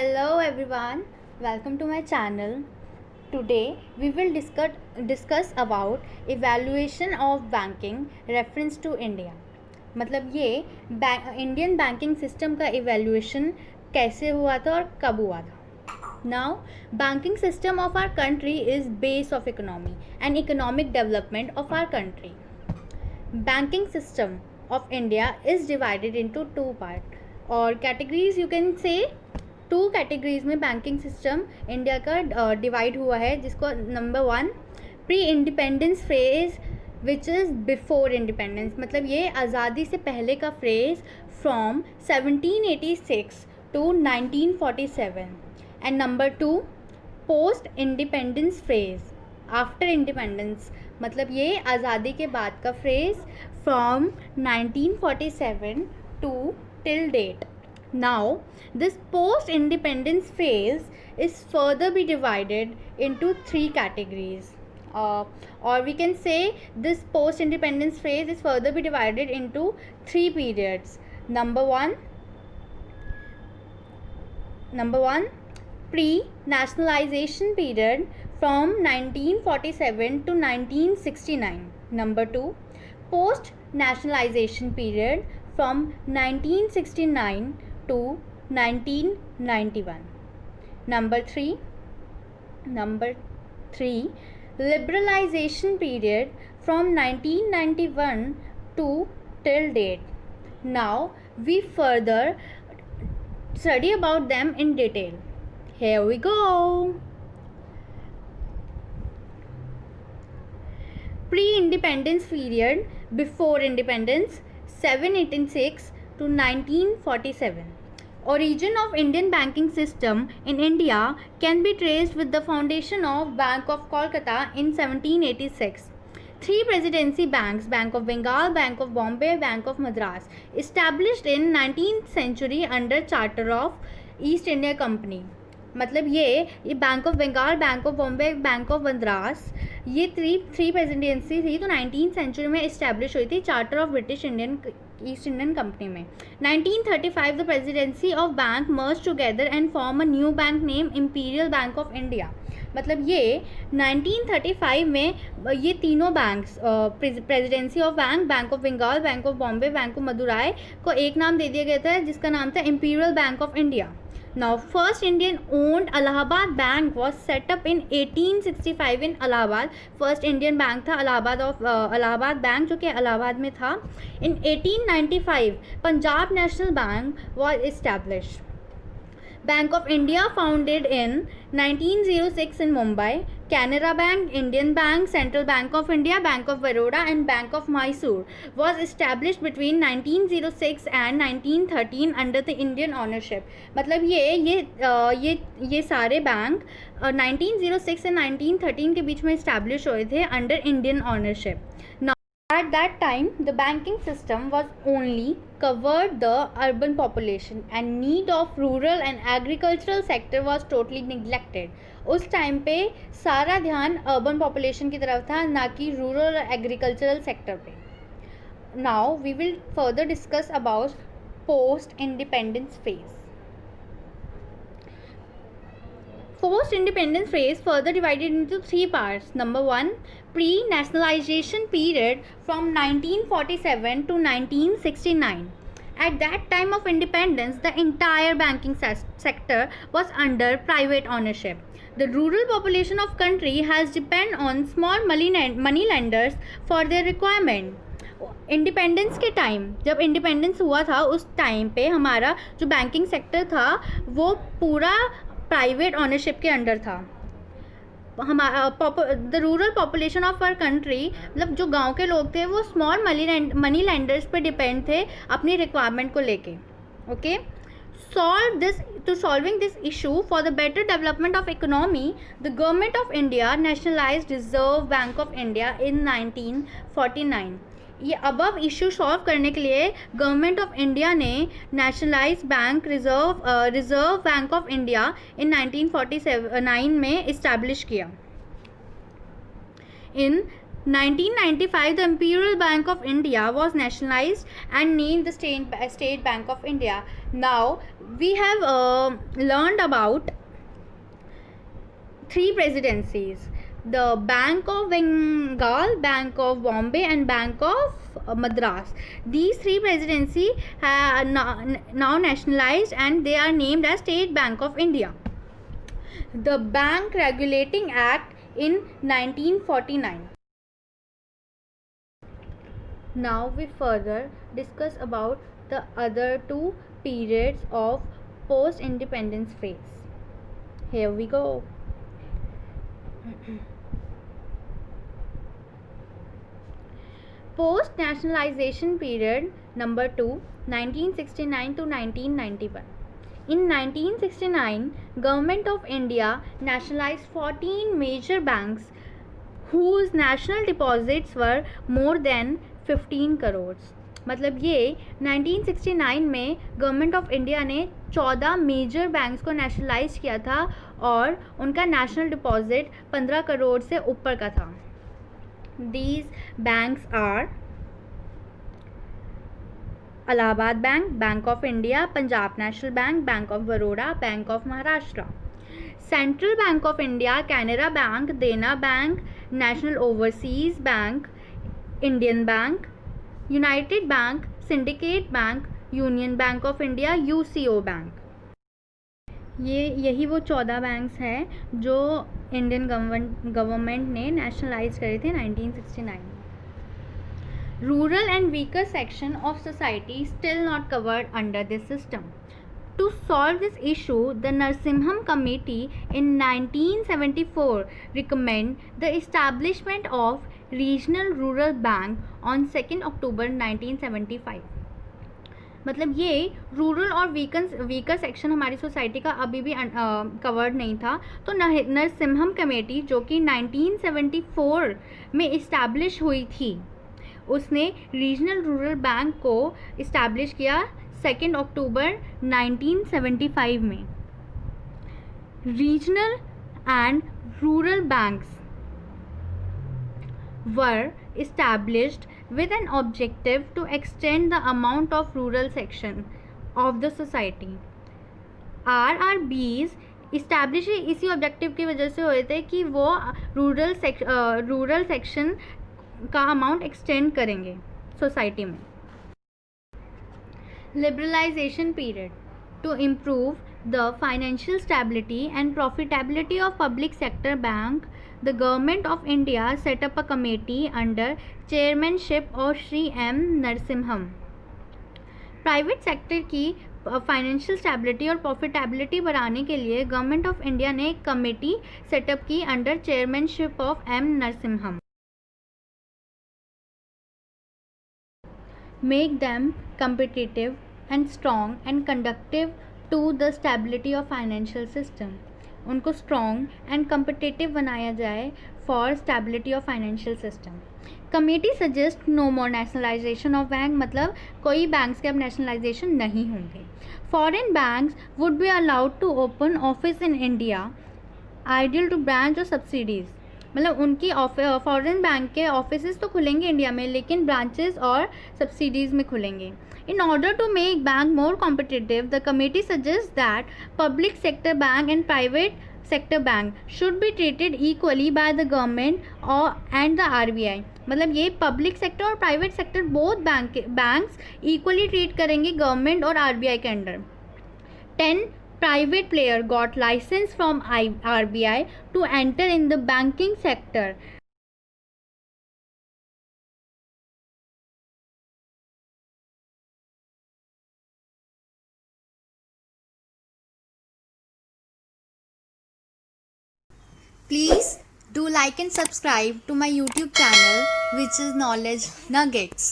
Hello everyone, welcome to my channel. Today we will discuss about evaluation of banking reference to India. मतलब ये Indian banking system का evaluation कैसे हुआ था और कब हुआ था. Now, banking system of our country is base of economy and economic development of our country. Banking system of India is divided into two parts और categories you can say. Two categories में banking system India का divide हुआ है, जिसको number 1 pre independence phase which is before independence, मतलब ये आज़ादी से पहले का phrase from 1786 to 1947. And number 2 post independence phase after independence, मतलब ये आज़ादी के बाद का phrase from 1947 to till date. Now, this post-independence phase is further be divided into three categories. Or we can say this post-independence phase is further be divided into three periods. Number one, pre-nationalization period from 1947 to 1969. Number 2, post-nationalization period from 1969 to 1991. Number 3, liberalization period from 1991 to till date. Now we further study about them in detail. Here we go. Pre-independence period before independence 1786 to 1947. Origin of Indian banking system in India can be traced with the foundation of Bank of Kolkata in 1786. Three presidency banks, Bank of Bengal, Bank of Bombay, Bank of Madras, established in 19th century under Charter of East India Company. मतलब ये Bank of Bengal, Bank of Bombay, Bank of Madras, ये three presidency थी तो 19th century में establish हुई थी charter of British Indian East Indian Company में. 1935 the presidency of bank merge together and form a new bank name Imperial Bank of India. मतलब ये 1935 में ये तीनों banks presidency of bank, Bank of Bengal, Bank of Bombay, Bank of Madurai को एक नाम दे दिया गया था जिसका नाम था imperial Bank of India. Now, first Indian owned Allahabad Bank was set up in 1865 in Allahabad. First Indian bank था Allahabad Bank जो कि इलाहाबाद में था. In 1895 Punjab National Bank was established. Bank of India founded in 1906 in Mumbai. Canara Bank, Indian Bank, Central Bank of India, Bank of Baroda and Bank of Mysore was established between 1906 and 1913 under the Indian ownership. मतलब ये सारे bank 1906 से 1913 के बीच में establish हुए थे under Indian ownership. At that time, the banking system was only covered the urban population and need of rural and agricultural sector was totally neglected. उस time पे सारा ध्यान अर्बन पॉपुलेशन की तरफ था, ना कि रूरल और एग्रीकल्चरल सेक्टर पे. Now we will further discuss about post independence phase. Post-independence phase further divided into three parts. Number 1, pre-nationalization period from 1947 to 1969. At that time of independence, the entire banking sector was under private ownership. The rural population of country has depend on small money lenders for their requirement. Independence के time, जब independence हुआ था उस time पे हमारा जो banking sector था वो पूरा प्राइवेट ऑनरशिप के अंडर था. हमारा the rural population of our country, मतलब जो गांव के लोग थे वो स्मॉल मनी लेंडर्स पे डिपेंड थे अपनी रिक्वायरमेंट को लेके. Okay, solving this issue for the better development of economy, the government of India nationalized Reserve Bank of India in 1949. ये अबव इशू सॉल्व करने के लिए गवर्नमेंट ऑफ इंडिया ने nationalise bank reserve bank of India in 1949 में establish किया. इन 1995, the Imperial Bank of India was nationalized and named the State Bank of India. Now we have learned about three presidencies: the Bank of Bengal, Bank of Bombay, and Bank of Madras. These three presidencies are now nationalized and they are named as State Bank of India. The Bank Regulating Act in 1949. Now we further discuss about the other two periods of post-independence phase. Here we go. Post-nationalization period number 2, 1969 to 1991. In 1969, Government of India nationalized 14 major banks whose national deposits were more than 15 crore. मतलब ये 1969 में government of India ने 14 major banks को nationalise किया था और उनका national deposit 15 crore से ऊपर का था. These banks are Allahabad Bank, Bank of India, Punjab National Bank, Bank of Baroda, Bank of Maharashtra. Central Bank of India, Canara Bank, Dena Bank, National Overseas Bank, Indian Bank, United Bank, Syndicate Bank, Union Bank of India, UCO Bank. यही वो 14 banks हैं जो Indian government ने nationalise करे थे 1969. Rural and weaker section of society still not covered under this system. To solve this issue, the Narsimham Committee in 1974 recommended the establishment of Regional Rural Bank on 2nd October 1975. मतलब ये rural और weaker section हमारी society का अभी भी covered नहीं था, तो नरसिम्हम कमेटी जो कि 1974 में इस्टेब्लिश हुई थी, उसने रीजनल रूरल बैंक को इस्टेब्लिश किया 2 अक्टूबर 1975 में. Regional and rural banks were established with an objective to extend the amount of rural section of the society. RRBs establish इसी ऑब्जेक्टिव की वजह से हुए थे कि वो रूरल सेक्शन का अमाउंट एक्सटेंड करेंगे सोसाइटी में. Liberalisation period. To improve the financial stability and profitability of public sector bank, the Government of India set up a committee under chairmanship of Shri M. Narsimham. Private sector की financial stability और profitability बढ़ाने के लिए government of India ने एक committee set up की under chairmanship of M Narasimham. Make them competitive and strong and conducive to the stability of financial system. उनको strong and competitive बनाया जाए for stability of financial system. Committee suggests no more nationalization of bank, मतलब कोई banks के अब nationalization नहीं होंगे. Foreign banks would be allowed to open office in India, ideal to branch or subsidiaries. मतलब उनकी फॉरेन बैंक के office तो खुलेंगे इंडिया में, लेकिन ब्रांचेस और सब्सिडीज़ में खुलेंगे. In order to make bank more competitive, the committee suggests that public sector bank and private sector bank should be treated equally by the government and the RBI. मतलब ये public sector और private sector both banks equally treat करेंगे government और RBI के under. 10 private player got license from RBI to enter in the banking sector. Please do like and subscribe to my YouTube channel, which is Knowledge Nuggets.